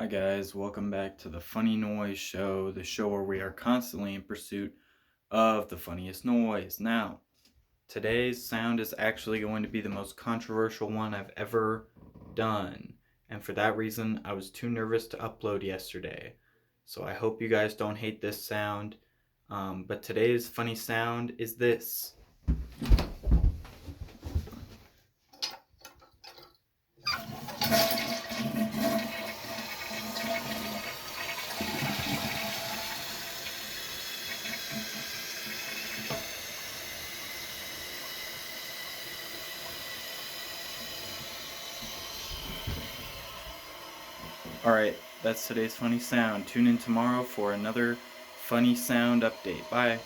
Hi guys, welcome back to the Funny Noise Show, the show where we are constantly in pursuit of the funniest noise. Now, today's sound is actually going to be the most controversial one I've ever done, and for that reason, I was too nervous to upload yesterday. So I hope you guys don't hate this sound, but today's funny sound is this. Alright, that's today's funny sound. Tune in tomorrow for another funny sound update. Bye.